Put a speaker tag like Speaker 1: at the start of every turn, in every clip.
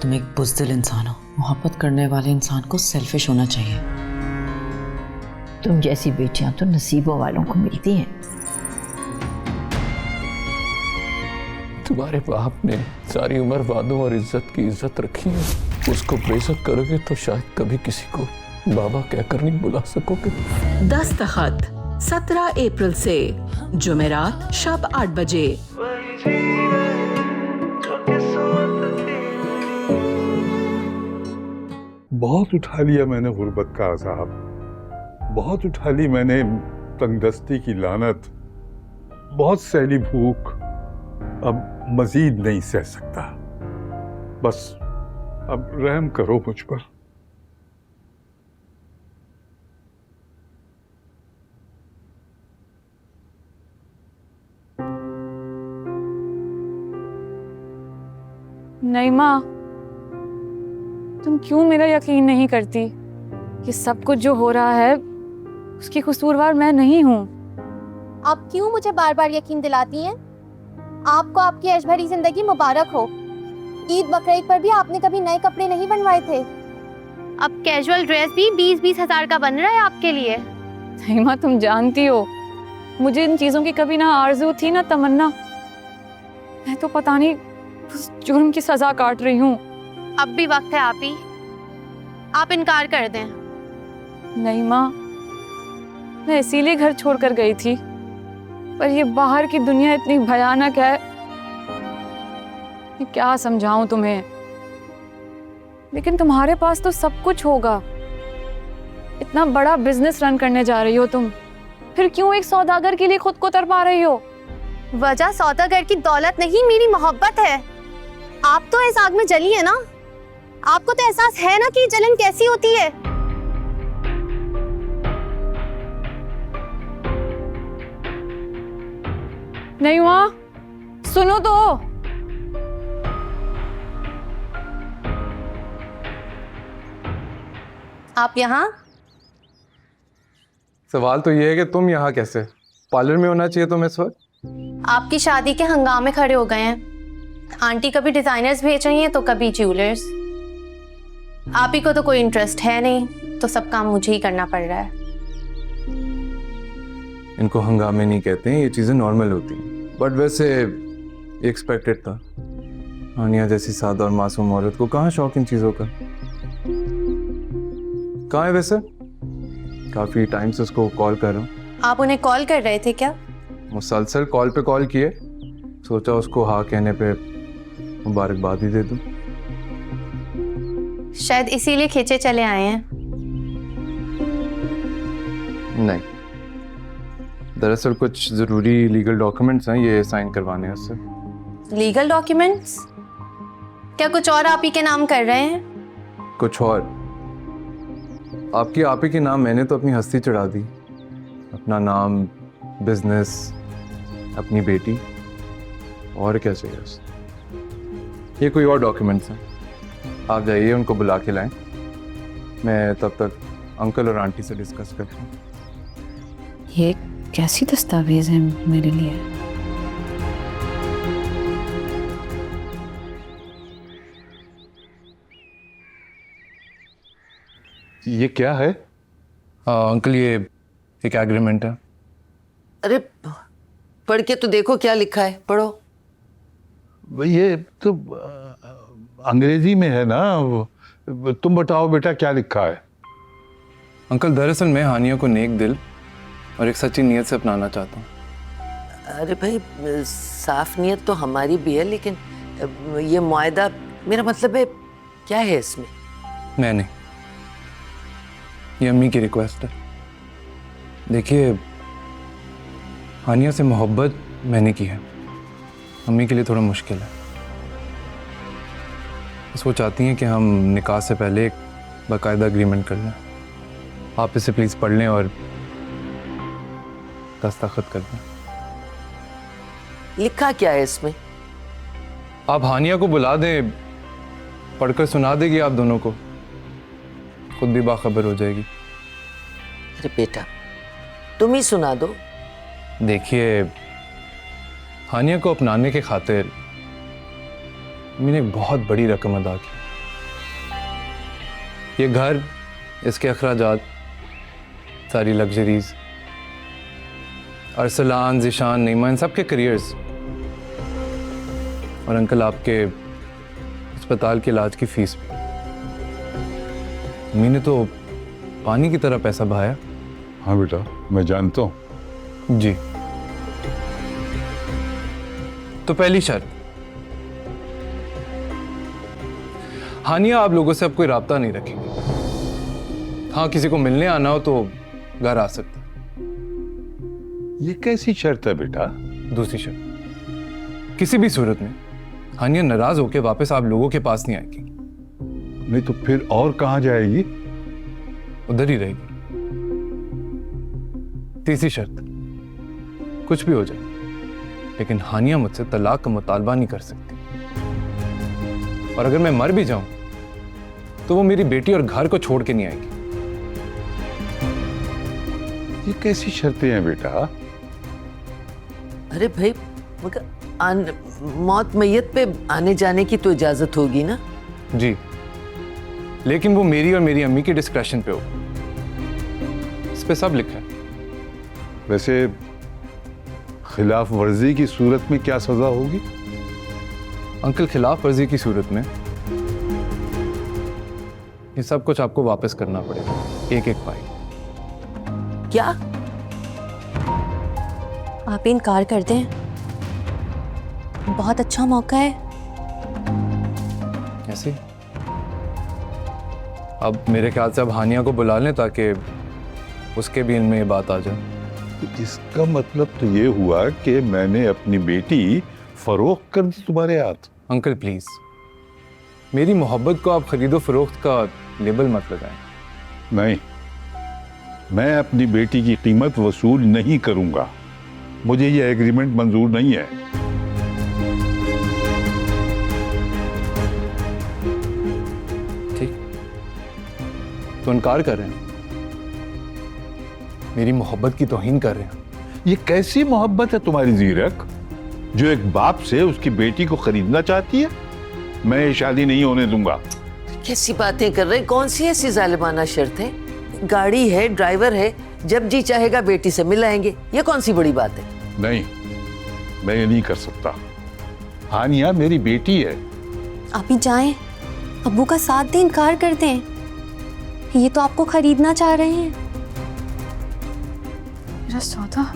Speaker 1: तुम एक बुज़दिल इंसान हो। मोहब्बत करने वाले इंसान को सेल्फिश होना चाहिए।
Speaker 2: तुम जैसी बेटियां तो नसीबों वालों को मिलती हैं।
Speaker 3: तुम्हारे बाप ने सारी उम्र वादों और इज्जत की इज्जत रखी है, उसको बेइज्जत करोगे तो शायद कभी किसी को बाबा कहकर नहीं बुला सकोगे।
Speaker 4: दस्तखत 17 अप्रैल से जुमेरात शब 8 बजे।
Speaker 5: बहुत उठा लिया मैंने गुर्बत का अजाब, बहुत उठा ली मैंने तंगदस्ती की लानत, बहुत सैली भूख, अब मजीद नहीं सह सकता। बस अब रहम करो मुझ पर।
Speaker 6: नहीं माँ, तुम क्यों मेरा यकीन नहीं करती? ये सब कुछ जो हो रहा है उसकी कसूरवार मैं नहीं हूँ।
Speaker 7: आप क्यों मुझे बार बार यकीन दिलाती हैं? आपको आपकी ऐश भरी जिंदगी मुबारक हो। ईद बकरीद पर भी आपने कभी नए कपड़े नहीं बनवाए थे। अब कैजुअल ड्रेस भी 20-20 हज़ार का बन रहा है आपके लिए।
Speaker 6: नहीं माँ, तुम जानती हो मुझे इन चीज़ों की कभी ना आरज़ू थी ना तमन्ना। मैं तो पता नहीं उस जुर्म की सज़ा काट रही हूँ।
Speaker 7: अब भी वक्त है आप इनकार कर दें।
Speaker 6: नहीं माँ, मैं इसीलिए घर छोड़कर गई थी, पर ये बाहर की दुनिया इतनी भयानक है कि क्या समझाऊं तुम्हें। लेकिन तुम्हारे पास तो सब कुछ होगा, इतना बड़ा बिजनेस रन करने जा रही हो तुम, फिर क्यों एक सौदागर के लिए खुद को तरपा रही हो?
Speaker 7: वजह सौदागर की दौलत नहीं, मेरी मोहब्बत है। आप तो इस आग में जली है ना, आपको तो एहसास है ना कि जलन कैसी होती है।
Speaker 6: नहीं माँ, सुनो तो।
Speaker 7: आप यहाँ?
Speaker 8: सवाल तो ये है कि तुम यहाँ कैसे? पार्लर में होना चाहिए तुम इस वक्त।
Speaker 7: आपकी शादी के हंगामे खड़े हो गए हैं। आंटी कभी डिजाइनर्स भेज रही हैं तो कभी ज्वेलर्स। आप ही को तो कोई इंटरेस्ट है नहीं, तो सब काम मुझे ही करना पड़ रहा है।
Speaker 8: इनको हंगामे नहीं कहते हैं, ये चीजें नॉर्मल होती हैं। बट वैसे एक्सपेक्टेड था। हानिया जैसी सादा और मासूम औरत को कहाँ शौक इन चीजों का। कहाँ है वैसे? काफी टाइम से उसको कॉल कर रहा हूँ।
Speaker 7: आप उन्हें कॉल कर रहे थे क्या?
Speaker 8: मुसलसल कॉल पे कॉल किए, सोचा उसको हाँ कहने पे मुबारकबाद ही दे दूं।
Speaker 7: शायद इसीलिए खींचे चले आए हैं।
Speaker 8: नहीं, दरअसल कुछ जरूरी लीगल डॉक्यूमेंट्स हैं, ये साइन करवाने हैं उससे।
Speaker 7: Legal documents? क्या कुछ और आप ही के नाम कर रहे हैं?
Speaker 8: कुछ और आपकी आप ही के नाम मैंने तो अपनी हस्ती चढ़ा दी, अपना नाम, बिजनेस, अपनी बेटी, और क्या चाहिए उसे? ये कोई और डॉक्यूमेंट्स हैं, आप जाइए उनको बुला के लाएं। मैं तब तक अंकल और आंटी से डिस्कस करता हूँ।
Speaker 2: ये कैसी दस्तावेज है मेरे लिए?
Speaker 5: ये क्या है?
Speaker 8: अंकल ये एक एग्रीमेंट है।
Speaker 9: अरे पढ़ के तो देखो क्या लिखा है, पढ़ो।
Speaker 5: भाई ये तो अंग्रेजी में है ना, तुम बताओ बेटा क्या लिखा है?
Speaker 8: अंकल दरअसल मैं हानिया को नेक दिल और एक सच्ची नीयत से अपनाना चाहता हूँ।
Speaker 9: अरे भाई साफ नीयत तो हमारी भी है, लेकिन ये मुआहदा, मेरा मतलब है क्या है इसमें?
Speaker 8: मैं नहीं, ये अम्मी की रिक्वेस्ट है। देखिए, हानिया से मोहब्बत मैंने की है, अम्मी के लिए थोड़ा मुश्किल है। बस वो चाहती हैं कि हम निकाह से पहले एक बाकायदा एग्रीमेंट कर लें। आप इसे प्लीज पढ़ लें और दस्तखत कर दें।
Speaker 9: लिखा क्या है इसमें?
Speaker 8: आप हानिया को बुला दें, पढ़कर सुना देगी आप दोनों को, खुद भी बाखबर हो जाएगी।
Speaker 9: अरे बेटा तुम ही सुना दो।
Speaker 8: देखिए, हानिया को अपनाने के खातिर मैंने एक बहुत बड़ी रकम अदा की। ये घर, इसके अखराजात, सारी लग्जरीज, अरसलान, जिशान, नईमा, इन सब के करियर्स, और अंकल आपके अस्पताल के इलाज की फीस भी। अम्मी ने तो पानी की तरह पैसा बहाया।
Speaker 5: हाँ बेटा, मैं जानता हूँ।
Speaker 8: जी। तो पहली शर्त, हानिया आप लोगों से अब कोई राब्ता नहीं रखेंगे। हाँ, किसी को मिलने आना हो तो घर आ सकता।
Speaker 5: ये कैसी शर्त है बेटा?
Speaker 8: दूसरी शर्त, किसी भी सूरत में हानिया नाराज होकर वापस आप लोगों के पास नहीं आएगी।
Speaker 5: नहीं तो फिर और कहाँ जाएगी?
Speaker 8: उधर ही रहेगी। तीसरी शर्त, कुछ भी हो जाए लेकिन हानिया मुझसे तलाक का मुतालबा नहीं कर सकती, और अगर मैं मर भी जाऊं तो वो मेरी बेटी और घर को छोड़ के नहीं आएगी।
Speaker 5: ये कैसी शर्तें हैं बेटा?
Speaker 9: अरे भाई, मगर मौत मैयत पे आने जाने की तो इजाजत होगी ना?
Speaker 8: जी, लेकिन वो मेरी और मेरी अम्मी की डिस्क्रेशन पे होगा। इस पे सब लिखा है।
Speaker 5: वैसे खिलाफ वर्जी की सूरत में क्या सजा होगी?
Speaker 8: अंकल, खिलाफ वर्जी की सूरत में ये सब कुछ आपको वापस करना पड़ेगा, एक एक पाई।
Speaker 9: क्या?
Speaker 7: आप इनकार कर दें, बहुत अच्छा मौका है।
Speaker 8: ऐसे अब मेरे ख्याल से अब हानिया को बुला लें ताकि उसके भी इनमें ये बात आ जाए।
Speaker 5: इसका मतलब तो ये हुआ कि मैंने अपनी बेटी फरोख्त कर दी तुम्हारे हाथ।
Speaker 8: अंकल प्लीज, मेरी मोहब्बत को आप खरीदो फरोख्त का लेबल मत लगाएं।
Speaker 5: नहीं, मैं अपनी बेटी की कीमत वसूल नहीं करूंगा। मुझे ये एग्रीमेंट मंजूर नहीं है।
Speaker 8: ठीक, तो इनकार कर रहे हैं, मेरी मोहब्बत की तौहीन कर रहे हैं।
Speaker 5: ये कैसी मोहब्बत है तुम्हारी ज़ीरक, जो एक बाप से उसकी बेटी को खरीदना चाहती है? मैं ये शादी नहीं होने दूंगा।
Speaker 9: कैसी बातें कर रहे हैं? कौन सी ऐसी जालिमाना शर्त है? गाड़ी है, ड्राइवर है, जब जी चाहेगा बेटी से मिल आएंगे। ये कौन सी बड़ी बात है?
Speaker 5: नहीं, मैं ये नहीं कर सकता। हानिया मेरी बेटी है।
Speaker 7: आप ही जाएं, अब्बू का साथ दें, इनकार कर दें। ये तो आपको खरीदना चाह रहे हैं।
Speaker 6: मेरा सौदा।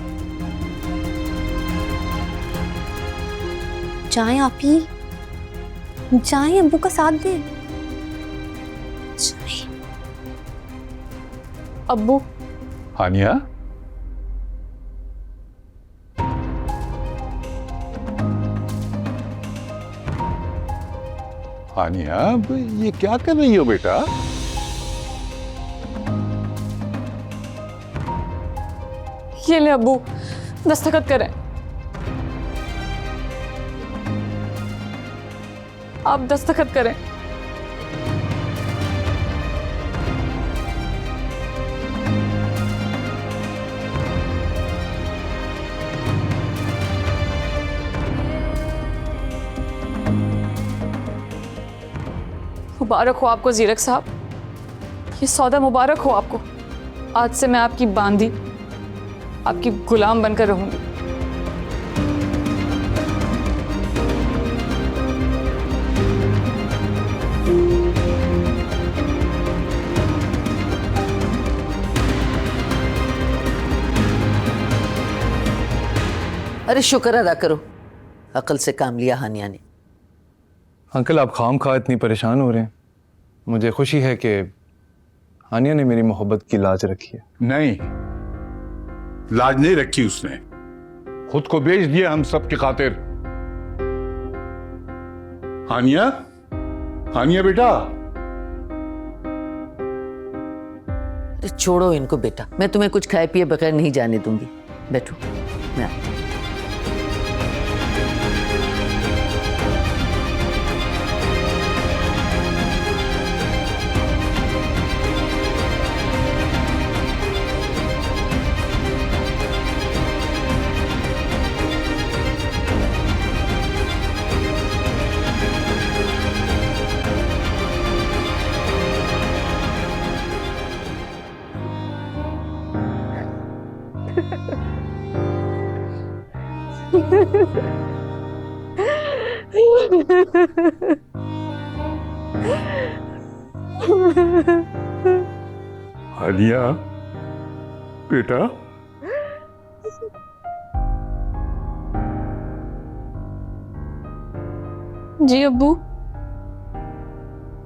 Speaker 7: जाएं आप ही, जाएं, अब्बू का साथ दें। जाएं।
Speaker 6: अब्बू,
Speaker 5: हानिया, हानिया, ये क्या कर रही हो बेटा?
Speaker 6: ये ले अब्बू, दस्तखत करें। आप दस्तखत करें। मुबारक हो आपको ज़ीरक साहब, ये सौदा मुबारक हो आपको। आज से मैं आपकी बांदी, आपकी गुलाम बनकर रहूंगी।
Speaker 9: अरे शुक्र अदा करो, अकल से काम लिया हानिया ने।
Speaker 8: अंकल, आप खाम खा इतनी परेशान हो रहे हैं। मुझे खुशी है कि हानिया ने मेरी मोहब्बत की लाज रखी है।
Speaker 5: नहीं, लाज नहीं रखी उसने, खुद को बेच दिया हम सब की खातिर। हानिया, हानिया बेटा।
Speaker 9: अरे छोड़ो इनको बेटा, मैं तुम्हें कुछ खाए पिए बगैर नहीं जाने दूंगी। बैठो, मैं आती हूं।
Speaker 5: हानिया बेटा,
Speaker 6: जी अब्बू।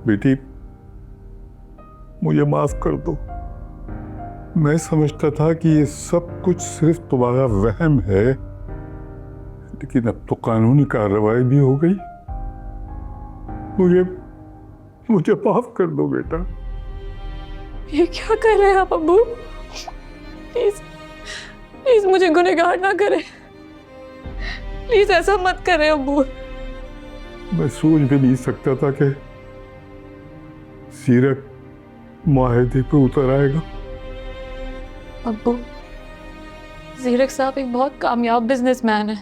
Speaker 5: बेटी मुझे माफ कर दो। मैं समझता था कि ये सब कुछ सिर्फ तुम्हारा वहम है, लेकिन अब तो कानूनी कार्रवाई भी हो गई। मुझे माफ कर दो बेटा।
Speaker 6: ये क्या कर रहे हैं आप अब्बू? प्लीज प्लीज मुझे गुनहगार ना करें, प्लीज ऐसा मत करें अब्बू।
Speaker 5: मैं सोच भी नहीं सकता था कि सीरत माहिदे पे उतर आएगा।
Speaker 6: अब्बू, जीरक साहब एक बहुत कामयाब बिजनेसमैन है,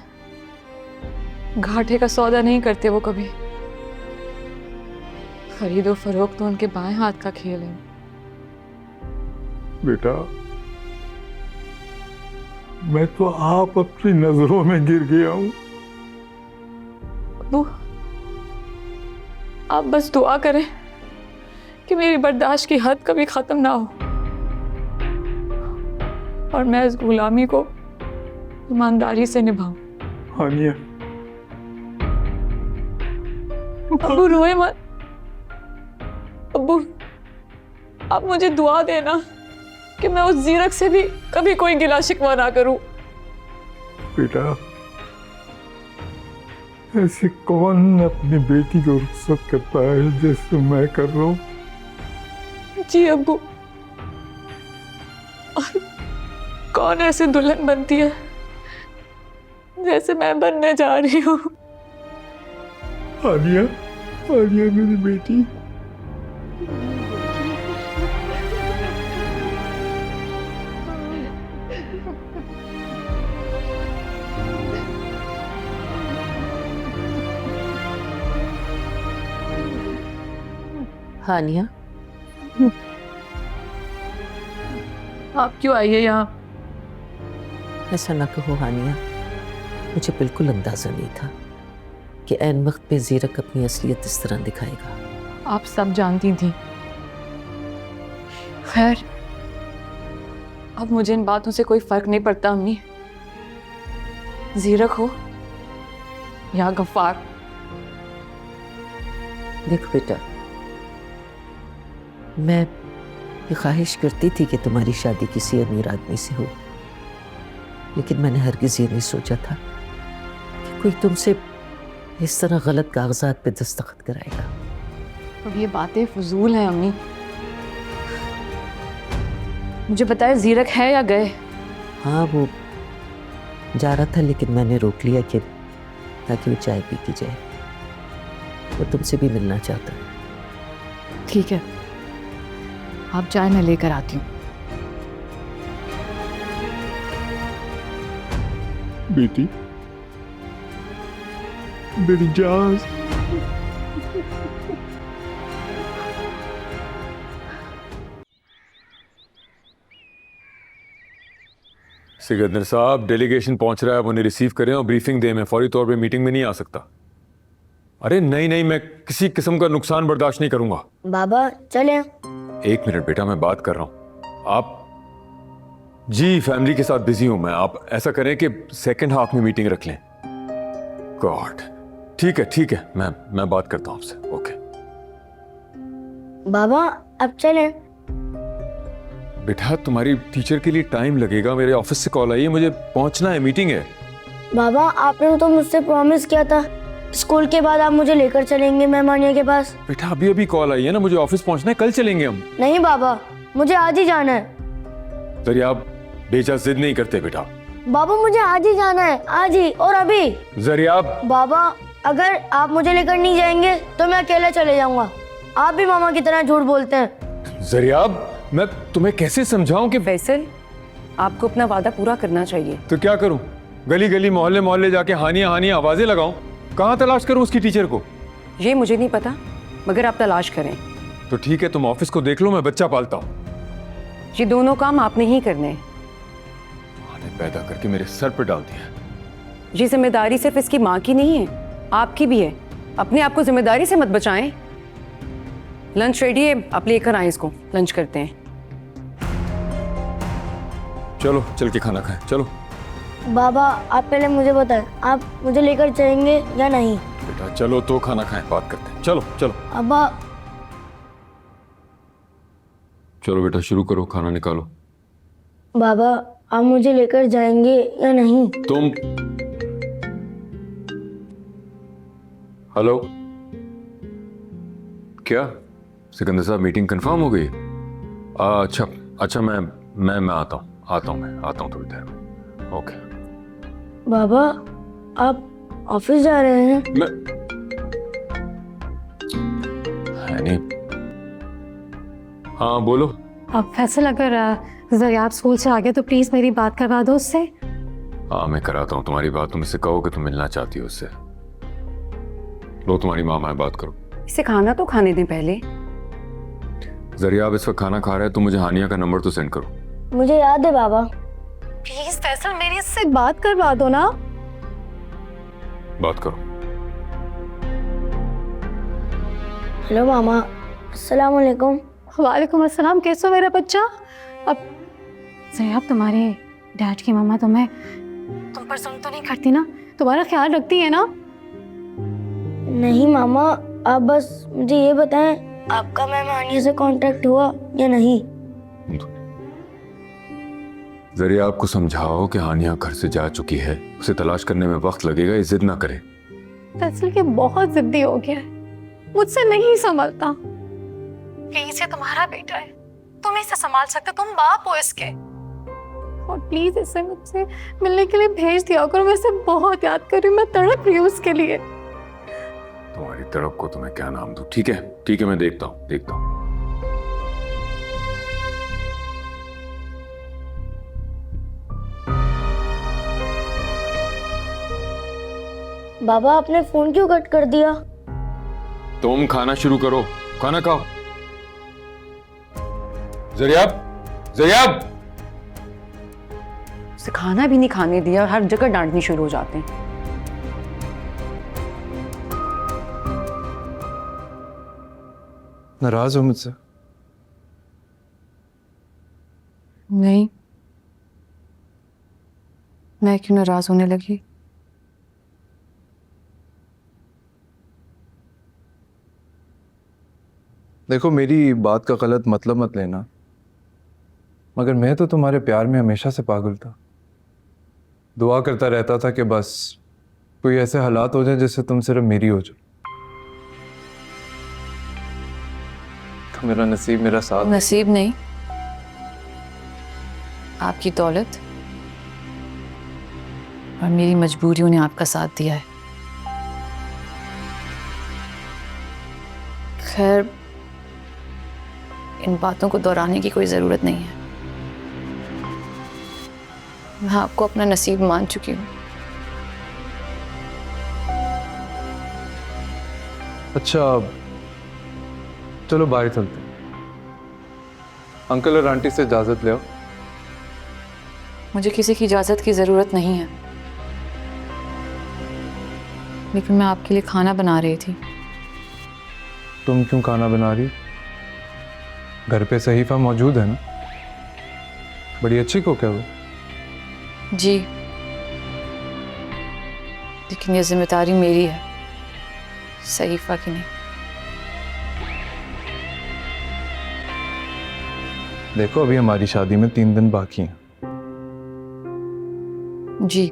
Speaker 6: घाटे का सौदा नहीं करते वो कभी। खरीदो फरोख्त तो उनके बाएं हाथ का खेल है।
Speaker 5: बेटा मैं तो आप अपनी नजरों में गिर गया हूं।
Speaker 6: अब्बू, आप बस दुआ करें कि मेरी बर्दाश्त की हद कभी खत्म ना हो और मैं इस गुलामी को ईमानदारी से निभाऊं।
Speaker 5: हानिया,
Speaker 6: अब्बू रोए मत। अब्बू, आप मुझे दुआ देना कि मैं उस जीरक से भी कभी कोई गिला शिकवा ना करूं।
Speaker 5: बेटा ऐसे कौन अपनी बेटी को रुखसत करता है जैसे मैं कर रहा हूं।
Speaker 6: जी अब्बू, और कौन ऐसे दुल्हन बनती है जैसे मैं बनने जा रही हूँ।
Speaker 5: आलिया, आलिया मेरी बेटी।
Speaker 9: हानिया,
Speaker 6: आप क्यों आई है यहाँ?
Speaker 9: ऐसा ना कहो हानिया, मुझे बिल्कुल अंदाजा नहीं था कि ऐन वक्त पे जीरक अपनी असलियत इस तरह दिखाएगा।
Speaker 6: आप सब जानती थी। खैर, अब मुझे इन बातों से कोई फर्क नहीं पड़ता अम्मी। जीरक हो या गफ्फार।
Speaker 9: देखो बेटा, मैं ये ख्वाहिश करती थी कि तुम्हारी शादी किसी अमीर आदमी से हो, लेकिन मैंने हरगिज़ ये नहीं सोचा था कि कोई तुमसे इस तरह गलत कागजात पे दस्तखत कराएगा।
Speaker 6: अब ये बातें फजूल हैं अम्मी। मुझे बताए जीरक है या गए?
Speaker 9: हाँ, वो जा रहा था लेकिन मैंने रोक लिया कि ताकि वो चाय पी की जाए। वो तुमसे भी मिलना चाहता है।
Speaker 6: ठीक है, आप चाय मैं लेकर आती हूँ।
Speaker 5: बेटी, मेरी जान।
Speaker 8: सिकंदर साहब, डेलीगेशन पहुंच रहा है, आप उन्हें रिसीव करें और ब्रीफिंग दें। मैं फौरी तौर पे मीटिंग में नहीं आ सकता। अरे नहीं नहीं, मैं किसी किस्म का नुकसान बर्दाश्त नहीं करूंगा।
Speaker 10: बाबा चलें।
Speaker 8: एक मिनट बेटा, मैं बात कर रहा हूं। आप जी फैमिली के साथ बिजी हूं मैं। आप ऐसा करें कि सेकंड हाफ में मीटिंग रख लें। गॉड, ठीक है, मैं बात करता हूं आपसे। ओके
Speaker 10: बाबा अब चलें।
Speaker 8: बेटा, तुम्हारी टीचर के लिए टाइम लगेगा। मेरे ऑफिस से कॉल आई है, मुझे पहुंचना है, मीटिंग है।
Speaker 10: बाबा आपने तो मुझसे प्रॉमिस किया था स्कूल के बाद आप मुझे लेकर चलेंगे मेहमानिया के पास।
Speaker 8: बेटा अभी अभी कॉल आई है ना, मुझे ऑफिस पहुंचना है, कल चलेंगे हम।
Speaker 10: नहीं बाबा, मुझे आज ही जाना है।
Speaker 8: तो आप बेचा जिद नहीं करते बेटा।
Speaker 10: बाबा मुझे आज ही जाना है, आज ही और अभी।
Speaker 8: जरिया
Speaker 10: बाबा अगर आप मुझे लेकर नहीं जाएंगे तो मैं अकेले चले जाऊंगा। आप भी मामा की तरह झूठ बोलते हैं।
Speaker 8: जरिया, मैं तुम्हें कैसे समझाऊं कि
Speaker 11: फैसल, आपको अपना वादा पूरा करना चाहिए।
Speaker 8: तो क्या करूं? गली गली मोहल्ले मोहल्ले जाके हानिया हानिया आवाजें लगाऊं? कहां तलाश करूं उसकी टीचर को?
Speaker 11: ये मुझे नहीं पता, मगर आप तलाश करें।
Speaker 8: तो ठीक है, तुम ऑफिस को देख लो, मैं बच्चा पालता हूं।
Speaker 11: ये दोनों काम आपने ही करने हैं।
Speaker 8: पैदा करके मेरे सर पर डाल दिया।
Speaker 11: ये जिम्मेदारी सिर्फ इसकी माँ की नहीं है, आपकी भी है। अपने आप को जिम्मेदारी से मत बचाएं। लंच रेडी है, आप लेकर आए इसको, लंच करते हैं।
Speaker 8: चलो चल के खाना खाएं, चलो।
Speaker 10: बाबा आप पहले मुझे बताएं, आप मुझे लेकर जाएंगे या नहीं?
Speaker 8: बेटा चलो तो खाना खाएं, बात करते हैं। चलो चलो
Speaker 10: अब्बा
Speaker 8: चलो बेटा, शुरू करो, खाना निकालो।
Speaker 10: बाबा आप मुझे लेकर जाएंगे या नहीं?
Speaker 8: तुम हेलो, क्या सिकंदर साहब मीटिंग कंफर्म हो गई? अच्छा अच्छा, मैं आता हूँ मैं आता हूँ थोड़ी देर में। ओके।
Speaker 10: बाबा आप ऑफिस जा रहे हैं?
Speaker 8: मैं है नहीं। हाँ बोलो।
Speaker 12: अब फैसल, अगर ज़रियाब स्कूल से आ गए तो प्लीज मेरी बात करवा दो उससे।
Speaker 8: हाँ मैं कराता हूँ तुम्हारी बात। तुम इससे कहो कि तुम मिलना चाहती हो उससे। लो तुम्हारी मामा है, बात करो।
Speaker 11: इसे खाना तो खाने दें पहले।
Speaker 8: ज़रियाब इस वक्त खाना खा रहा है, तो मुझे हानिया का नंबर तो सेंड करो।
Speaker 10: मुझे याद है बाबा।
Speaker 12: प्लीज फैसल मेरी इससे बात करवा दो ना।
Speaker 8: बात करो।
Speaker 10: हेलो मामा, अस्सलाम वालेकुम।
Speaker 12: वालेकुम अस्सलाम, कैसे हो मेरा बच्चा? अब ज़रियाब तुम्हारे डैड की मम्मा तुम पर जुल्म तो नहीं करती ना? तुम्हारा ख्याल रखती है ना?
Speaker 10: नहीं मामा, आप बस मुझे ये बताएं, आपका मैम हानिया से कांटेक्ट हुआ या नहीं?
Speaker 8: ज़रियाब को समझाओ कि हानिया घर से जा चुकी है, उसे तलाश करने में वक्त लगेगा, ये जिद ना करे।
Speaker 12: फैसल के बहुत जिद्दी हो गया है, मुझसे नहीं संभलता। प्लीज ये तुम्हारा बेटा है, तुम इसे संभाल सकते, तुम बाप हो इसके। और प्लीज इसे मुझसे मिलने के लिए भेज दिया करो, मैं इसे बहुत याद कर रही हूँ, मैं तड़प रही हूँ उसके लिए।
Speaker 8: तुम्हारी तड़प को तो मैं क्या नाम दूं? ठीक है मैं देखता हूँ।
Speaker 10: बाबा आपने फोन क्यों कट कर दिया?
Speaker 8: तुम खाना शुरू करो, खाना खाओ। ज़रियाब
Speaker 11: उसे खाना भी नहीं खाने दिया और हर जगह डांटनी शुरू हो जाते हैं।
Speaker 8: नाराज हो मुझसे?
Speaker 11: नहीं, मैं क्यों नाराज होने लगी?
Speaker 8: देखो मेरी बात का गलत मतलब मत लेना, मगर मैं तो तुम्हारे प्यार में हमेशा से पागल था। दुआ करता रहता था कि बस कोई ऐसे हालात हो जाए जिससे तुम सिर्फ मेरी हो जाओ। तो मेरा नसीब मेरा साथ।
Speaker 2: नसीब नहीं, आपकी दौलत और मेरी मजबूरियों ने आपका साथ दिया है। खैर, इन बातों को दोहराने की कोई ज़रूरत नहीं है। मैं आपको अपना नसीब मान चुकी हूँ।
Speaker 8: अच्छा चलो बाहर चलते हैं। अंकल और आंटी से इजाज़त ले आओ।
Speaker 2: मुझे किसी की इजाज़त की ज़रूरत नहीं है, लेकिन मैं आपके लिए खाना बना रही थी।
Speaker 8: तुम क्यों खाना बना रही हो? घर पे सहीफा मौजूद है ना? बड़ी अच्छी कुक है वो।
Speaker 2: जी, लेकिन ये जिम्मेदारी मेरी है, सहीफा की नहीं।
Speaker 8: देखो अभी हमारी शादी में 3 दिन बाकी हैं।
Speaker 2: जी,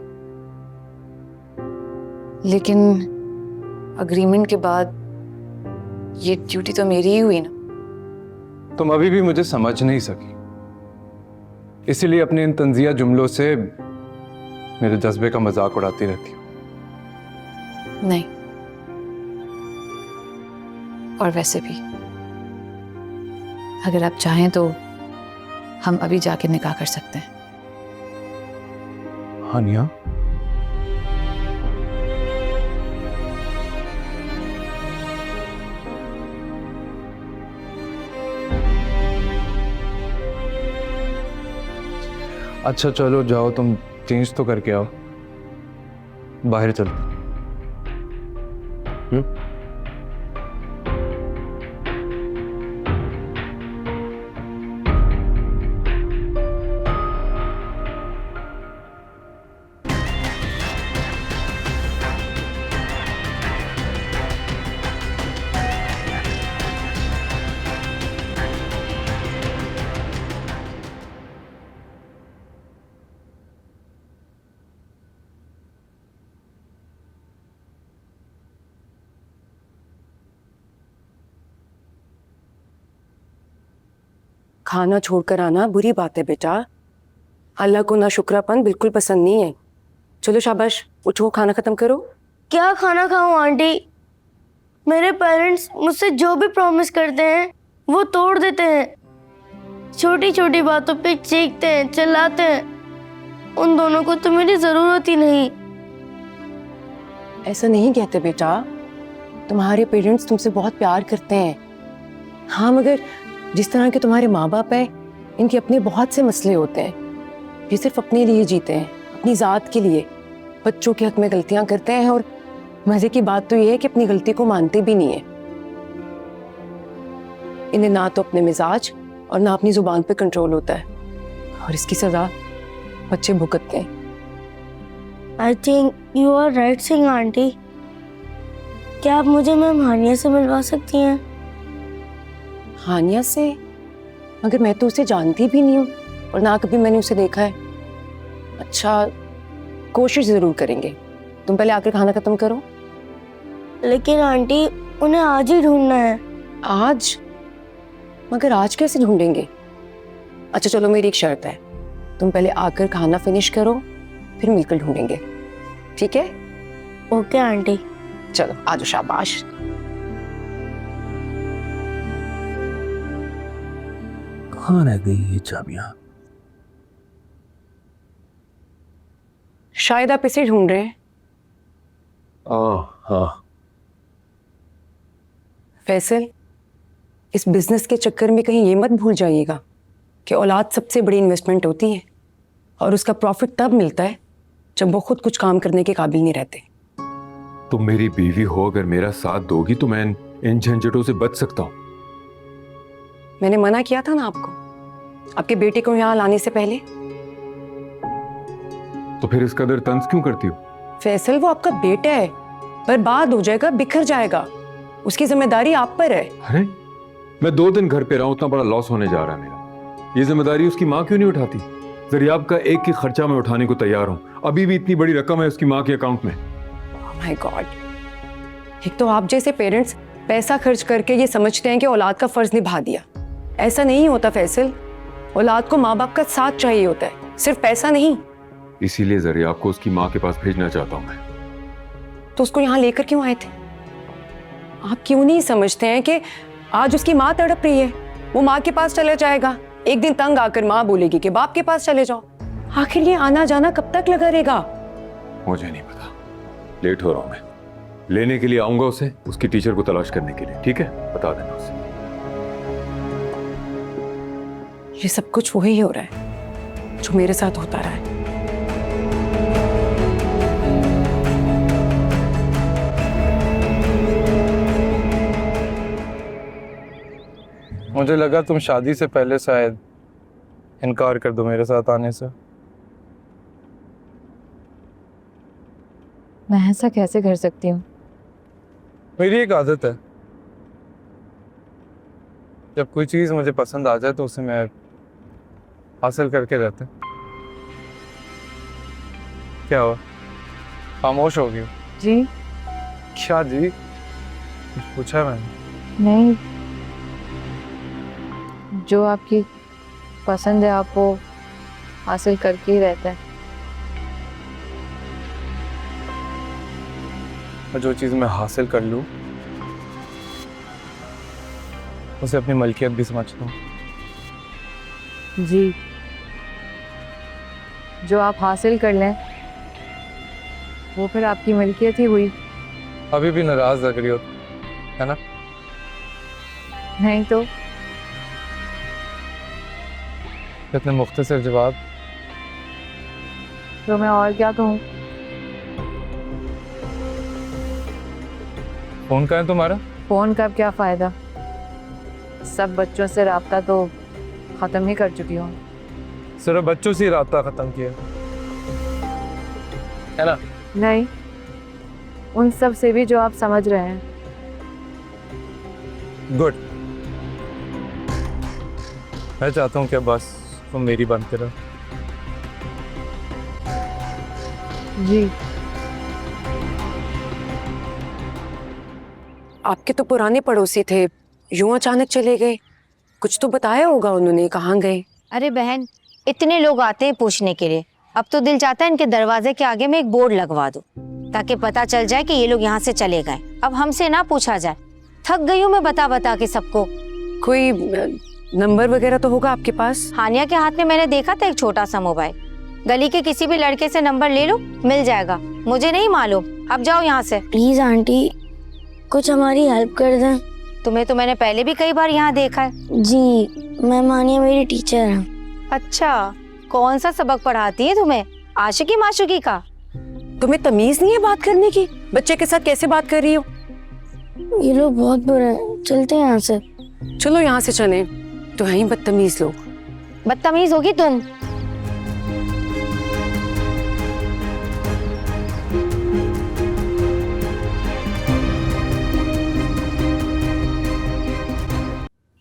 Speaker 2: लेकिन अग्रीमेंट के बाद ये ड्यूटी तो मेरी ही हुई ना।
Speaker 8: तुम अभी भी मुझे समझ नहीं सकी, इसीलिए अपने इन तंजिया जुमलों से मेरे जज्बे का मजाक उड़ाती रहती हो।
Speaker 2: नहीं, और वैसे भी अगर आप चाहें तो हम अभी जाके निकाह कर सकते हैं।
Speaker 8: हानिया, अच्छा चलो जाओ, तुम चेंज तो करके आओ, बाहर चलते।
Speaker 11: खाना छोड़कर आना बुरी बात है बेटा। अल्लाह को ना शुक्रापन बिल्कुल पसंद नहीं है। चलो शाबाश, उठो, खाना खत्म करो।
Speaker 10: क्या खाना खाऊं आंटी? मेरे पेरेंट्स मुझसे जो भी प्रॉमिस करते हैं वो तोड़ देते हैं। छोटी छोटी बातों पे चीखते हैं, चिल्लाते हैं। उन दोनों को तो मेरी जरूरत ही नहीं।
Speaker 11: ऐसा नहीं कहते बेटा, तुम्हारे पेरेंट्स तुमसे बहुत प्यार करते हैं। हाँ, मगर जिस तरह के तुम्हारे माँ बाप हैं, इनके अपने बहुत से मसले होते हैं। ये सिर्फ अपने लिए जीते हैं, अपनी ज़ात के लिए। बच्चों के हक में गलतियां करते हैं और मजे की बात तो ये है कि अपनी गलती को मानते भी नहीं है। इन्हें ना तो अपने मिजाज और ना अपनी जुबान पे कंट्रोल होता है, और इसकी सजा बच्चे भुगतते हैं।
Speaker 10: I think you are right Singh aunty. क्या आप मुझे मैम हानिया से मिलवा सकती हैं?
Speaker 11: हानिया से? मगर मैं तो उसे जानती भी नहीं हूँ और ना कभी मैंने उसे देखा है। अच्छा, कोशिश जरूर करेंगे। तुम पहले आकर खाना खत्म करो।
Speaker 10: लेकिन आंटी, उन्हें आज ही ढूंढना है।
Speaker 11: आज? मगर आज कैसे ढूंढेंगे? अच्छा चलो, मेरी एक शर्त है, तुम पहले आकर खाना फिनिश करो, फिर मिलकर ढूंढेंगे, ठीक है?
Speaker 10: Okay aunty.
Speaker 11: चलो आ जाओ, शाबाश।
Speaker 3: कहाँ रह गई ये चाबियां?
Speaker 11: शायद आप इसे ढूंढ रहे हैं।
Speaker 3: हाँ।
Speaker 11: फैसल, इस बिजनेस के चक्कर में कहीं ये मत भूल जाइएगा कि औलाद सबसे बड़ी इन्वेस्टमेंट होती है और उसका प्रॉफिट तब मिलता है जब वो खुद कुछ काम करने के काबिल नहीं रहते।
Speaker 8: तुम मेरी बीवी हो, अगर मेरा साथ दोगी तो मैं इन झंझटों से बच सकता हूँ।
Speaker 11: मैंने मना किया था ना आपको, आपके बेटे को यहाँ लाने से पहले।
Speaker 8: तो फिर इस कदर तंज क्यों करती हो?
Speaker 11: फैसल, वो आपका बेटा है, बर्बाद हो जाएगा, बिखर जाएगा, उसकी जिम्मेदारी आप पर है।
Speaker 8: अरे मैं 2 दिन घर पे रहा हूं, उतना बड़ा लॉस होने जा रहा है मेरा। ये जिम्मेदारी उसकी माँ क्यों नहीं उठाती? जरियाब का एक ही खर्चा मैं उठाने को तैयार हूं। अभी भी इतनी बड़ी रकम है उसकी माँ के अकाउंट में।
Speaker 11: माय गॉड, एक तो आप जैसे पेरेंट्स पैसा खर्च करके ये समझते हैं कि औलाद का फर्ज निभा दिया। ऐसा नहीं होता फैसल, औलाद को माँ बाप का साथ चाहिए होता है, सिर्फ पैसा नहीं।
Speaker 8: इसीलिए जरियाब को उसकी माँ के पास भेजना चाहता हूं मैं।
Speaker 11: तो उसको यहाँ लेकर क्यों आए थे? आप क्यों नहीं समझते हैं कि आज उसकी माँ तड़प रही है, वो माँ के पास चला जाएगा, एक दिन तंग आकर माँ बोलेगी कि बाप के पास चले जाओ। आखिर ये आना जाना कब तक लगा रहेगा?
Speaker 8: मुझे नहीं पता, लेट हो रहा हूं मैं। लेने के लिए आऊंगा उसे, उसकी टीचर को तलाश करने के लिए, ठीक है? बता देना उसे।
Speaker 11: ये सब कुछ वही हो रहा है जो मेरे साथ होता रहा है।
Speaker 13: मुझे लगा तुम शादी से पहले शायद इनकार कर दो मेरे साथ आने से।
Speaker 6: मैं ऐसा कैसे कर सकती हूँ?
Speaker 13: मेरी एक आदत है, जब कोई चीज़ मुझे पसंद आ जाए तो उसे मैं हासिल करके रहता। क्या हुआ, खामोश हो गई?
Speaker 6: जी?
Speaker 13: क्या जी? कुछ पूछा है मैंने?
Speaker 6: नहीं, जो आपकी पसंद है आप वो हासिल करके ही रहते हैं।
Speaker 13: और जो चीज़ मैं हासिल कर लूँ उसे अपनी मलकियत भी समझता हूँ।
Speaker 6: जी, जो आप हासिल कर लें वो फिर आपकी मलकियत ही हुई।
Speaker 13: अभी भी नाराज लग रही हो, है ना?
Speaker 6: नहीं तो
Speaker 13: इतने मुख्तसर जवाब।
Speaker 6: तो मैं और क्या कहूँ?
Speaker 13: फोन कहाँ है तुम्हारा?
Speaker 6: फोन का क्या फायदा, सब बच्चों से राब्ता तो खत्म ही कर चुकी हूँ।
Speaker 13: सिर्फ बच्चों से ही राब्ता खत्म किया है ना?
Speaker 6: नहीं, उन सब से भी जो आप समझ रहे हैं।
Speaker 13: गुड। मैं चाहता हूँ कि बस तुम मेरी बन के रहो।
Speaker 6: जी।
Speaker 11: आपके तो पुराने पड़ोसी थे, यूं अचानक चले गए, कुछ तो बताया होगा उन्होंने, कहाँ गए?
Speaker 10: अरे बहन, इतने लोग आते हैं पूछने के लिए, अब तो दिल चाहता है इनके दरवाजे के आगे में एक बोर्ड लगवा दूं, ताकि पता चल जाए कि ये लोग यहाँ से चले गए, अब हमसे ना पूछा जाए। थक गई हूँ मैं बता बता के सबको।
Speaker 11: कोई नंबर वगैरह तो होगा आपके पास?
Speaker 10: हानिया के हाथ में मैंने देखा था एक छोटा सा मोबाइल, गली के किसी भी लड़के से नंबर ले लो, मिल जाएगा। मुझे नहीं मालूम, अब जाओ यहाँ से।
Speaker 14: प्लीज आंटी, कुछ हमारी हेल्प कर दें।
Speaker 10: तुम्हें तो मैंने पहले भी कई बार यहाँ देखा है।
Speaker 14: जी, मैम हानिया मेरी टीचर है।
Speaker 10: अच्छा, कौन सा सबक पढ़ाती है तुम्हें? आशिकी माशुकी का?
Speaker 11: तुम्हें तमीज नहीं है बात करने की? बच्चे के साथ कैसे बात कर रही हो?
Speaker 14: ये लोग बहुत बुरे हैं, चलते हैं यहाँ से।
Speaker 11: चलो यहाँ से चले, तो हैं ही बदतमीज लोग।
Speaker 10: बदतमीज होगी तुम।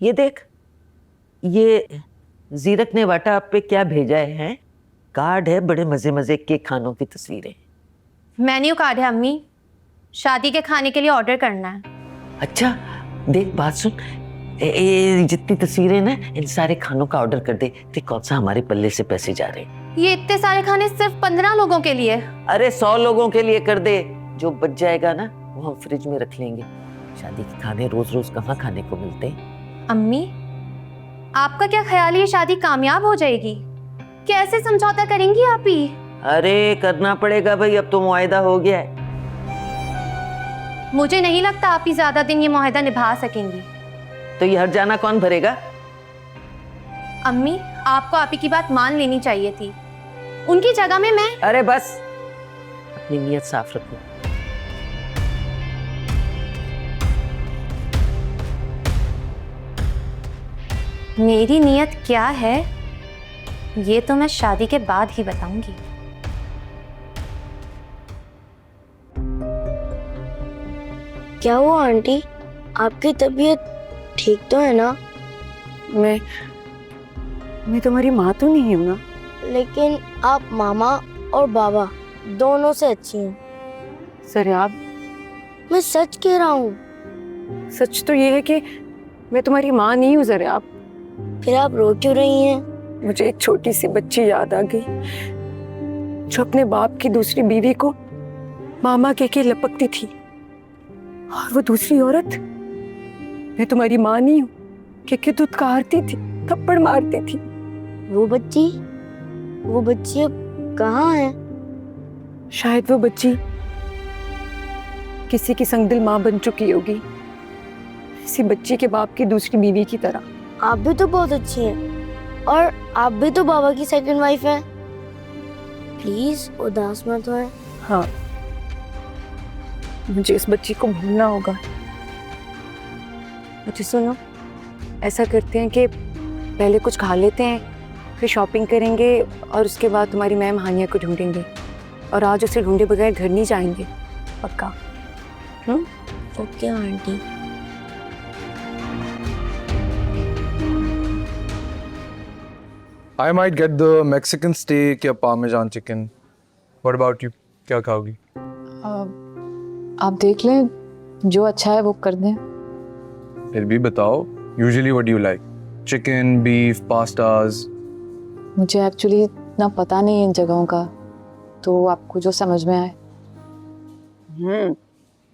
Speaker 9: ये देख, ये जीरक ने व्हाट्सएप पे क्या भेजा है? कार्ड है, बड़े मजे मजे के खानों की तस्वीरें।
Speaker 7: मेन्यू कार्ड है अम्मी, शादी के खाने के लिए ऑर्डर करना है।
Speaker 9: अच्छा देख, बात सुन, जितनी तस्वीरें ना, इन सारे खानों का ऑर्डर कर दे। देख कौन सा हमारे पल्ले से पैसे जा रहे हैं।
Speaker 7: ये इतने सारे खाने सिर्फ 15 लोगों के लिए?
Speaker 9: अरे 100 लोगों के लिए कर दे, जो बच जाएगा ना वो हम फ्रिज में रख लेंगे। शादी के खाने रोज रोज कहाँ खाने को मिलते हैं।
Speaker 7: अम्मी, आपका क्या ख्याल है ये शादी कामयाब हो जाएगी? कैसे समझौता करेंगी आप ही?
Speaker 9: अरे करना पड़ेगा भाई, अब तो मुआहदा हो गया है।
Speaker 7: मुझे नहीं लगता आप ही ज्यादा दिन ये मुआहदा निभा सकेंगी।
Speaker 9: तो ये हर्जाना कौन भरेगा?
Speaker 7: अम्मी, आपको आप ही की बात मान लेनी चाहिए थी, उनकी जगह में मैं।
Speaker 9: अरे बस, अपनी नीयत साफ रखो।
Speaker 7: मेरी नीयत क्या है ये तो मैं शादी के बाद ही बताऊंगी।
Speaker 14: क्या हुआ आंटी, आपकी तबीयत ठीक तो है ना?
Speaker 11: मैं तुम्हारी माँ तो नहीं हूँ ना?
Speaker 14: लेकिन आप मामा और बाबा दोनों से अच्छी हैं।
Speaker 11: ज़रियाब,
Speaker 14: मैं सच कह रहा हूँ।
Speaker 11: सच तो ये है कि मैं तुम्हारी माँ नहीं हूँ ज़रियाब।
Speaker 14: फिर आप रो क्यों रही हैं?
Speaker 11: मुझे एक छोटी सी बच्ची याद आ गई जो अपने बाप की दूसरी बीवी को मामा कह के लपकती थी, और वो दूसरी औरत मैं तुम्हारी माँ नहीं हूँ कि दुत्कारती थी, थप्पड़ मारती थी।
Speaker 14: वो बच्ची अब कहाँ है?
Speaker 11: शायद वो बच्ची किसी की संगदिल माँ बन चुकी होगी, इसी बच्ची के बाप की दूसरी बीवी की तरह।
Speaker 14: आप भी तो बहुत अच्छी हैं, और आप भी तो बाबा की सेकंड वाइफ हैं। प्लीज उदास मत हो।
Speaker 11: हाँ, मुझे इस बच्ची को भूलना होगा। अच्छा सुनो, ऐसा करते हैं कि पहले कुछ खा लेते हैं, फिर शॉपिंग करेंगे, और उसके बाद तुम्हारी मैम हानिया को ढूंढेंगे, और आज उसे ढूंढे बगैर घर नहीं जाएंगे, पक्का?
Speaker 14: Okay aunty.
Speaker 8: I might get the Mexican steak या Parmesan chicken. What about you? क्या खाओगी?
Speaker 6: आप देख लें, जो अच्छा है वो कर दें।
Speaker 8: फिर भी बताओ, usually what do you like? Chicken, beef, pastas?
Speaker 6: मुझे एक्चुअली इतना पता नहीं है इन जगहों का, तो आपको जो समझ में आए।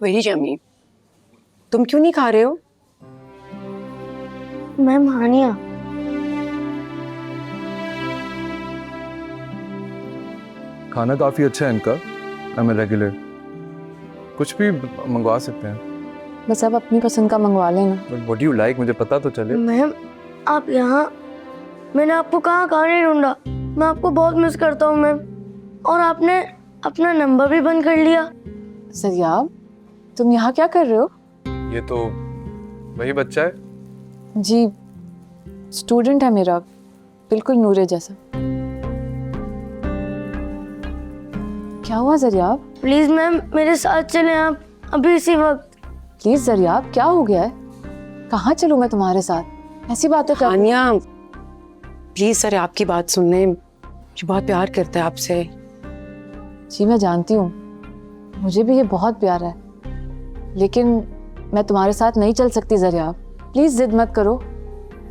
Speaker 11: वही जमी। तुम क्यों नहीं खा रहे हो?
Speaker 14: मैम हानिया,
Speaker 8: खाना काफी अच्छा है इनका। I'm a regular. कुछ भी मंगवा सकते हैं।
Speaker 6: बस आप अपनी पसंद का मंगवा लेना।
Speaker 8: But what do you like? मुझे पता तो चले।
Speaker 14: मैम आप यहाँ, मैंने आपको कहाँ नहीं ढूंढा। मैं आपको बहुत मिस करता हूँ मैम, और आपने अपना नंबर भी बंद कर लिया।
Speaker 6: ज़रियाब, तुम यहाँ क्या कर रहे हो?
Speaker 8: ये तो वही बच्चा है।
Speaker 6: जी, स्टूडेंट है मेरा, बिल्कुल नूरे जैसा। क्या हुआ ज़रियाब?
Speaker 14: प्लीज मैम मेरे साथ चलें आप, अभी इसी वक्त।
Speaker 6: प्लीज ज़रियाब, क्या हो गया है? कहाँ चलूँ मैं तुम्हारे साथ? ऐसी बातें कर।
Speaker 11: हानिया, प्लीज सर आपकी बात सुन ले, मुझे बहुत प्यार करता है आपसे।
Speaker 6: जी मैं जानती हूँ, मुझे भी ये बहुत प्यार है, लेकिन मैं तुम्हारे साथ नहीं चल सकती ज़रियाब। प्लीज जिद मत करो।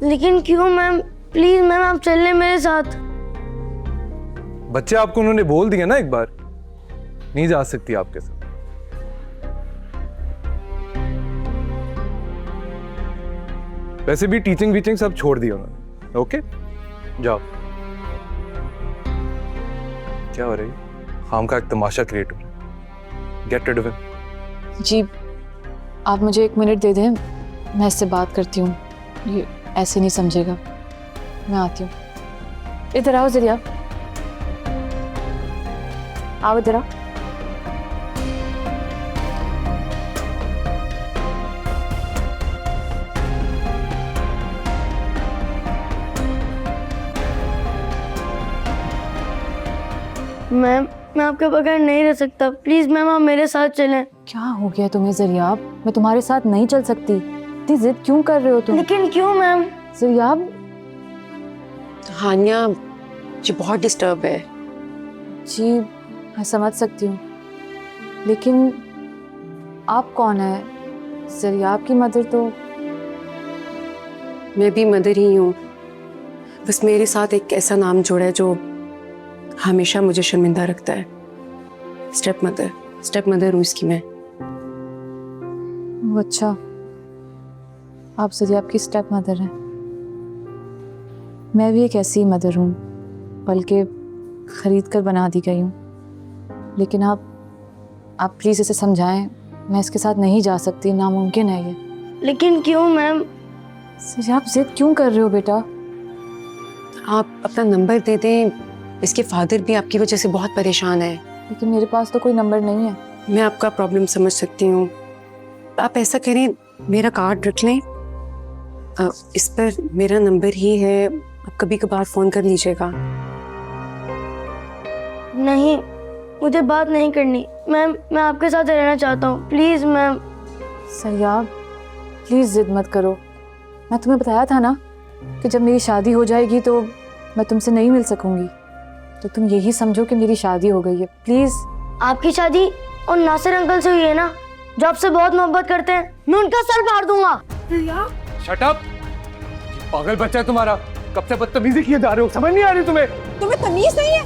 Speaker 14: लेकिन क्यों मैम? प्लीज मैम, आप चल लें मेरे साथ।
Speaker 8: बच्चे, आपको उन्होंने बोल दिया ना एक बार, नहीं जा सकती आपके साथ। वैसे भी टीचिंग वीचिंग सब छोड़ दिया उन्होंने। ओके, जाओ। क्या हो रही है? खाम का एक तमाशा क्रिएट हो रहा है। Get rid of him.
Speaker 2: जी, आप मुझे 1 मिनट दे दें, मैं इससे बात करती हूँ। ये ऐसे नहीं समझेगा। मैं आती हूँ। इधर आओ ज़रिया, आओ इधर आओ।
Speaker 14: मैम, मैं आपके बगैर नहीं रह सकता। प्लीज मैम, आप मेरे साथ चलें।
Speaker 2: क्या हो गया तुम्हें ज़रियाब? मैं तुम्हारे साथ नहीं चल सकती। इतनी जिद क्यों कर रहे हो तुम?
Speaker 14: लेकिन क्यों मैम?
Speaker 2: ज़रियाब,
Speaker 11: हानिया जी बहुत डिस्टर्ब है।
Speaker 2: जी मैं समझ सकती हूँ, लेकिन आप कौन है? ज़रियाब की मदर तो।
Speaker 11: मैं भी मदर ही हूँ, बस मेरे साथ एक ऐसा नाम जोड़ा है जो हमेशा मुझे शर्मिंदा रखता है। स्टेप मदर हूँ इसकी मैं।
Speaker 2: वो अच्छा, आप ज़रियाब की स्टेप मदर हैं। मैं भी एक ऐसी मदर हूँ, बल्कि ख़रीद कर बना दी गई हूँ। लेकिन आप प्लीज़ इसे समझाएं, मैं इसके साथ नहीं जा सकती, नामुमकिन है ये।
Speaker 14: लेकिन क्यों मैम?
Speaker 2: ज़रियाब, जिद क्यों कर रहे हो बेटा?
Speaker 11: आप अपना नंबर दे दें, इसके फादर भी आपकी वजह से बहुत परेशान है।
Speaker 2: लेकिन मेरे पास तो कोई नंबर नहीं है।
Speaker 11: मैं आपका प्रॉब्लम समझ सकती हूँ। आप ऐसा करें, मेरा कार्ड रख लें, इस पर मेरा नंबर ही है, आप कभी कभार फ़ोन कर लीजिएगा।
Speaker 14: नहीं, मुझे बात नहीं करनी मैम, मैं आपके साथ रहना चाहता हूँ। Please ma'am.
Speaker 2: ज़रियाब, प्लीज़ जिद मत करो। मैं तुम्हें बताया था ना कि जब मेरी शादी हो जाएगी तो मैं तुमसे नहीं मिल सकूंगी, तो तुम यही समझो कि मेरी शादी हो गई है। प्लीज।
Speaker 14: आपकी शादी और नासिर अंकल से हुई है ना, जो आपसे बहुत मोहब्बत करते हैं। मैं उनका सर फाड़ दूंगा।
Speaker 8: Shut up! पागल बच्चा है तुम्हारा, कब से बदतमीजी किए जा रहे हो, समझ नहीं आ रही तुम्हें?
Speaker 12: तुम्हें तमीज नहीं है?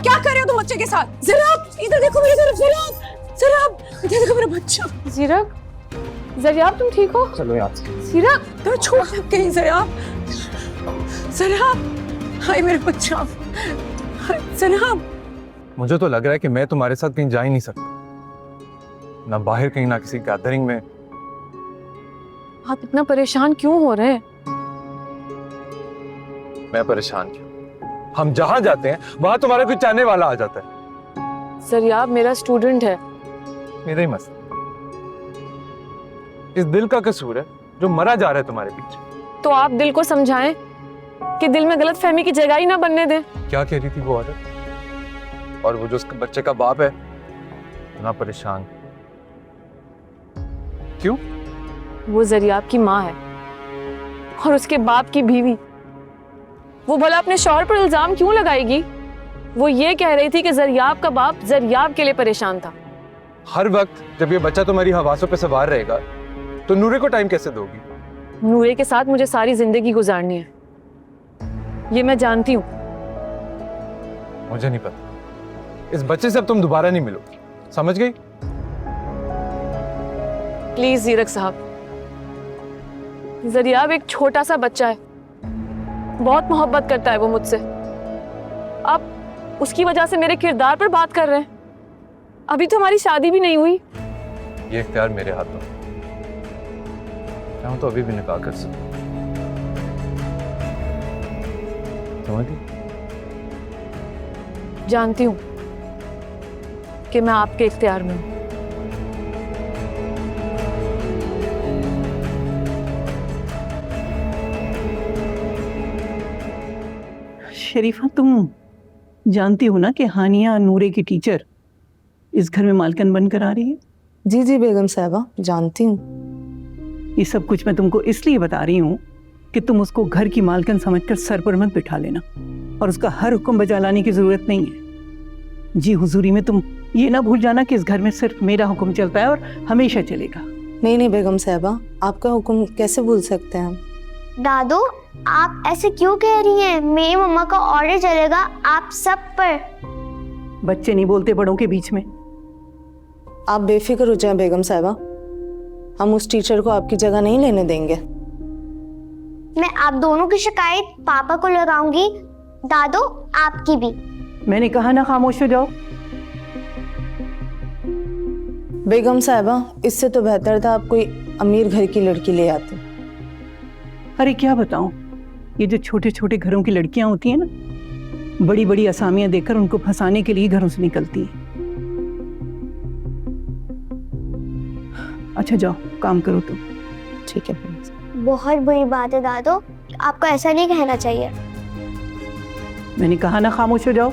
Speaker 12: क्या कर रहे हो तुम बच्चे के साथ? ज़रियाब, इधर देखो मेरी तरफ। ज़रियाब, इधर देखो मेरा बच्चा।
Speaker 2: ज़रियाब, तुम ठीक हो?
Speaker 8: चलो यहाँ से।
Speaker 2: ज़रियाब,
Speaker 12: तो छोड़ कहीं। ज़रियाब, हाय मेरा बच्चा। ज़रियाब,
Speaker 8: मुझे तो लग रहा है कि मैं तुम्हारे साथ कहीं जा ही नहीं सकता, ना बाहर कहीं, ना किसी गैदरिंग में।
Speaker 2: आप इतना परेशान क्यों हो रहे हैं?
Speaker 8: मैं परेशान क्यों? हम जहां जाते हैं वहां तुम्हारा कोई चाहने वाला आ जाता है।
Speaker 2: ज़रियाब मेरा स्टूडेंट है।
Speaker 8: मेरा ही मसला, इस दिल का कसूर है जो मरा जा रहा है तुम्हारे पीछे।
Speaker 2: तो आप दिल को समझाएं कि दिल में गलत फहमी की जगह ही ना बनने दें।
Speaker 8: क्या कह रही थी वो औरत? और वो जो उसके बच्चे का बाप है ना, परेशान क्यों?
Speaker 2: वो ज़रियाब की माँ है और उसके बाप की बीवी। वो भला अपने शौहर पर इल्जाम क्यों लगाएगी? वो ये कह रही थी कि ज़रियाब का बाप ज़रियाब के लिए परेशान था।
Speaker 8: हर वक्त जब ये बच्चा तुम्हारी हवासों पे सवार रहेगा तो नूरे को टाइम कैसे दोगी?
Speaker 2: नूरे के साथ मुझे सारी जिंदगी गुजारनी है, ये मैं जानती हूँ।
Speaker 8: मुझे नहीं पता, इस बच्चे से अब तुम दोबारा नहीं मिलोगी, समझ गई?
Speaker 2: प्लीज ज़ीरक साहब, ज़रियाब एक छोटा सा बच्चा है, बहुत मोहब्बत करता है वो मुझसे। आप उसकी वजह से मेरे किरदार पर बात कर रहे हैं। अभी तो हमारी शादी भी नहीं हुई।
Speaker 8: ये इख्तियार मेरे हाथों, चाहूं तो अभी भी निकाह कर सकूं। समझ गई?
Speaker 2: जानती हूँ कि मैं आपके इख्तियार में हूँ।
Speaker 15: शरीफा, तुम जानती हो ना कि हानिया नूरे की टीचर इस घर में मालकन बनकर आ रही है?
Speaker 2: जी जी बेगम साहबा, जानती हूँ।
Speaker 15: ये सब कुछ मैं तुमको इसलिए बता रही हूँ कि तुम उसको घर की मालकन समझकर सर पर मत बिठा लेना, और उसका हर हुक्म बजा लाने की जरूरत नहीं है। जी हुजूरी में तुम ये ना भूल जाना कि इस घर में सिर्फ मेरा हुक्म चलता है और हमेशा चलेगा।
Speaker 16: नहीं नहीं बेगम साहबा, आपका हुक्म कैसे भूल सकते हैं हम?
Speaker 10: दादू आप ऐसे क्यों कह रही हैं? मेरी मम्मा का ऑर्डर चलेगा आप सब पर।
Speaker 15: बच्चे नहीं बोलते बड़ों के बीच में।
Speaker 16: आप बेफिक्र हो जाएं बेगम साहिबा, हम उस टीचर को आपकी जगह नहीं लेने देंगे।
Speaker 10: मैं आप दोनों की शिकायत पापा को लगाऊंगी, दादू आपकी भी।
Speaker 15: मैंने कहा ना खामोश हो जाओ।
Speaker 16: बेगम साहिबा, इससे तो बेहतर था आप कोई अमीर घर की लड़की ले आते।
Speaker 15: अरे क्या बताऊं, ये जो छोटे छोटे घरों की लड़कियां होती हैं ना, बड़ी बड़ी असामियां देकर उनको फंसाने के लिए घरों से निकलती हैं। अच्छा जाओ काम करो तुम।
Speaker 16: ठीक है।
Speaker 10: बहुत बुरी बात है दादू, आपको ऐसा नहीं कहना चाहिए।
Speaker 15: मैंने कहा ना खामोश हो जाओ।